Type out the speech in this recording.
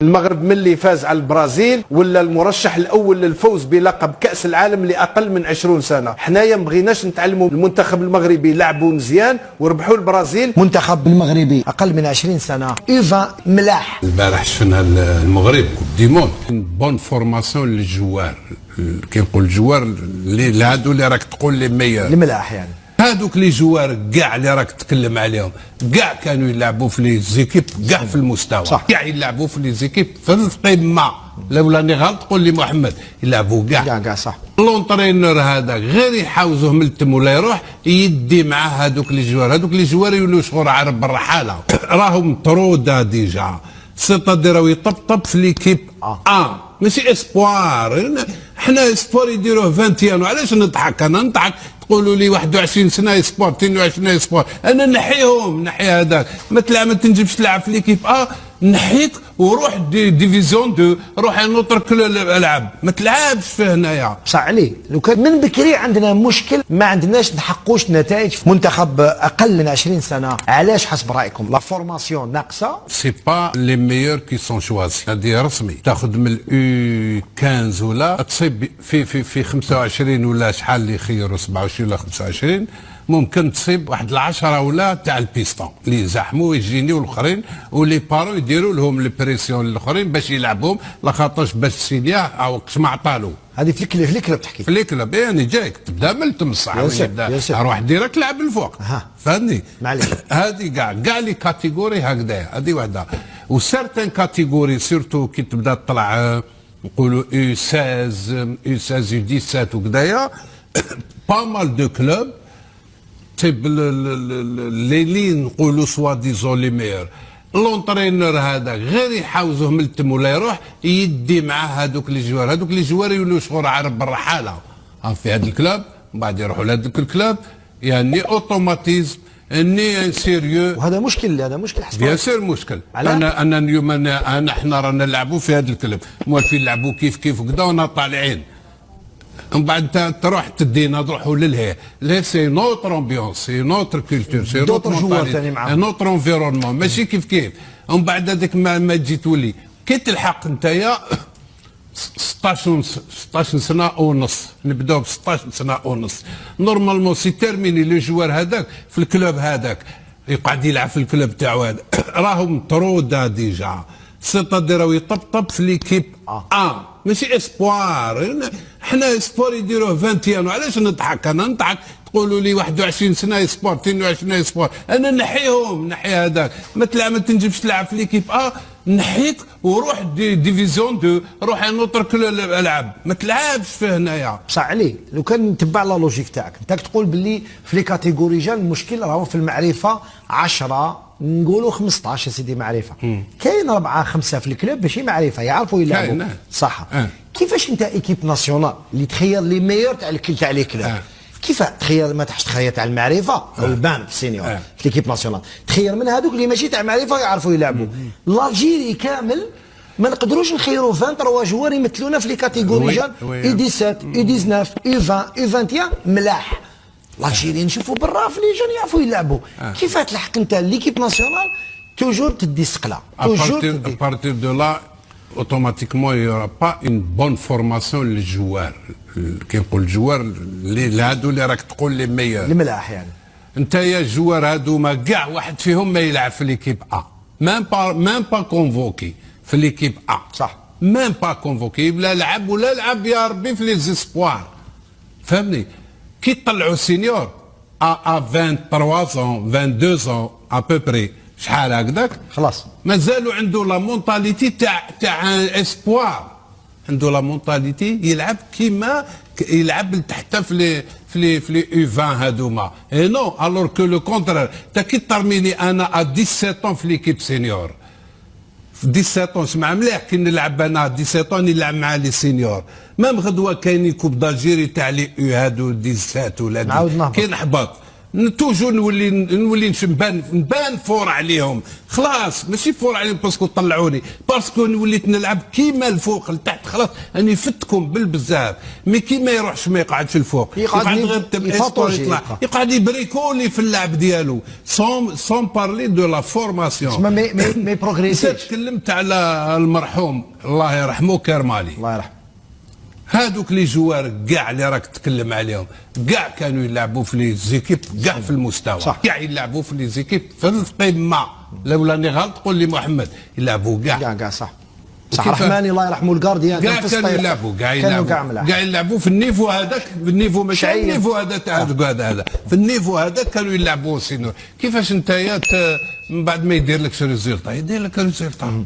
المغرب ملي فاز على البرازيل ولا المرشح الاول للفوز بلقب كاس العالم لاقل من 20 سنه. حنايا ما بغيناش نتعلموا المنتخب المغربي لعبوا مزيان وربحوا البرازيل. منتخب المغربي اقل من 20 سنه ايفا ملاح. البارح شفنا المغرب كوب دي موند بون فورماسيون للجوار، كي نقول الجوار اللي هادو اللي راك تقول لي ميور الملاح يعني هادوك لي جوار كاع اللي راك تتكلم عليهم كاع كانوا يلعبوا في لي زيكيب كاع في المستوى، كاع يلعبوا في لي زيكيب في القمه. لولا اني غلط قول لي محمد يلعبوا كاع صح. لونترينور هذا غير يحاوزوه من التم ولا يروح يدي معاه هذوك لي جوار، هذوك لي جوار يولوا شغل عارف بالرحاله راهم طرودا ديجا، سيتادير راهو يطبطب في ليكيب ماشي اسبوار. حنا اسبوار يديروه 21. وعلاش نضحك؟ انا نضحك تقولوا لي 21 سنه اسبوار 22 اسبوار، انا نحيهم نحي هذاك ما تنجمش تلعب في ليكيب نحيك وروح ديفيزيون 2 روح نترك الالعاب ما تلعبش في هنايا. صح عليه. لو كان من بكري عندنا مشكل ما عندناش نحقوش نتائج في منتخب اقل من 20 سنه. علاش حسب رايكم لا فورماسيون ناقصه؟ سي با لي ميور كي سون شوازي، هذه رسمي. تاخذ من الاو 15 ولا تصيب في 25 ولا شحال اللي يخيروا 27 ولا 25 ممكن تصيب واحد 10 ولا تاع البيستون اللي يزحموا يجينيو الاخرين ولي بارو يديروا لهم البريسيون الاخرين باش يلعبوهم لخاطرش باش سيليا او وقت ما عطالو. هذه في الكلب تحكي في الكلب يعني جايك تبدا من تمصح روح ديريكت لعب الفوق فهمني. معليش هذه كاع لي كاتيجوري هكذا. هذه وحده وسيرتين كاتيجوري سيرتو كي تبدا تطلع نقولوا يو 16 يو 16 يو 17 وكذايا با مال دو كلوب تيب لي نقولوا سوا ديزون لي ميور. لونترينور هذا غير يحاوزوه من التم ولا يروح يدي معاه هذوك لي جوار، هذوك لي جوار يولوا شغل عارف بالرحاله في هذا الكلوب من بعد يروحوا لهذاك الكلوب يعني اوتوماتيزم ني سيريو. وهذا مشكل، هذا مشكل حسب بيان سير مشكل. انا اليوم احنا رانا نلعبوا في هذا الكلوب موالفين نلعبوا كيف وكذا ونا طالعين من بعد تروح تدينا نروحوا للهي لا سي نوتر امبيونس سي نوتر كولتور سي نوتر جوار ثاني معاهم نوتر انفيرونمون ماشي كيف ومن بعد هذاك ما تجي تولي كي تلحق نتايا 16 سنه ونص نبداو ب 16 سنه ونص نورمالمون سي تيرميني لو جوار هذاك في الكلوب هذاك يقعد يلعب في الكلوب تاعو هذا راهم ترودا ديجا سيتادير راهو يطبطب في ليكيب ماشي اسبوار. حنا اسبوار يديروه 21. وعلاش نضحك؟ انا نضحك تقولوا لي 21 سنه اسبوار 22 اسبوار، انا نحيهم نحي هذاك ما تنجمش تلعب في ليكيب نحيك وروح ديفيزيون 2 روح نترك الالعاب ما تلعبش في هنايا. صح عليه. لو كان نتبع لا لوجيك تاعك انت تقول باللي في لي كاتيجوري جان المشكل راهو في المعرفه 10 نقولوا 15 يا سيدي معرفه. كاين 4 5 في الكلوب ماشي معرفه يعرفوا يلعبوا صح. كيفاش انت ايكيب ناسيونال اللي تخير لي ميور تاع لي كلوب كيف تخير ما تحش تخير تاع المعرفه او البان في السينيور في ليكيب ناسيونال تخير من هذوك اللي ماشي تاع معرفه يعرفوا يلعبوا. الجيري كامل ما نقدروش نخيروا 23 جوار يمثلونا في لي كاتيجوري جان اي 17 اي 19 اي 20 اي 21 ملاح. الجيري نشوفوا برا في لي جون يعرفوا يلعبوا. كيف تلحق انت ليكيب ناسيونال توجور تدي سقله توجور تدي بارتير دو لا اوتوماتيكمون يورا با اون بون فورماسيون للجوار. كي نقول الجوار اللي هادو اللي راك تقول لي ميور الملاح يعني انت يا الجوار هادو ما كاع واحد فيهم ما يلعب في ليكيب ميم با كونفوكي في ليكيب صح ميم با كونفوكي لا لعب ولا لعب يا ربي في لي زيسبوار فهمني. كي طلعوا سينيور 23 22 ابوبري شحال هكذاك خلاص مازالوا عنده لا مونتاليتي تاع اسبوار، عنده لا مونتاليتي يلعب كيما يلعب حتى في لي يو 20 هذوما اي نو الور كو لو كونترير. تا كي ترميني انا 17 في ليكيب سينيور في 17 سمع مليح كي نلعب انا 17 نلعب مع لي سينيور مام غدوه كاينين كوب دالجيري تاع لي يو هادو 17 ولا كي نحبط توجو نولي نبان فور عليهم. خلاص ماشي فور عليهم باسكو طلعوني، باسكو وليت نلعب كيما الفوق لتحت. خلاص راني فتكم بالبزاف، مي كي ما يروحش ما يقعدش الفوق، يقعد غير يطلع، يقعد يبريكولي في اللعب ديالو سون بارلي دو لا فورماسيون. مي بروغريسيش. تكلمت على المرحوم الله يرحمه كرمالي، الله يرحمه. هادوك لي جوار كاع اللي راك تتكلم عليهم كاع كانوا يلعبوا في لي زيكيب كاع في المستوى، كاع يلعبوا في لي زيكيب في القمه. لولا اني غلط قول لي محمد، يلعبوا كاع صح. رحماني الله يرحمه الكارديان كاع كانوا يلعبوا، كاع يلعبوا في النيفو هذاك، في النيفو ماشي النيفو هذا تاع هذا في النيفو هذاك كانوا يلعبوا سينو. كيفاش انت من بعد ما يدير لك ريزولتا يدير لك ريزولتا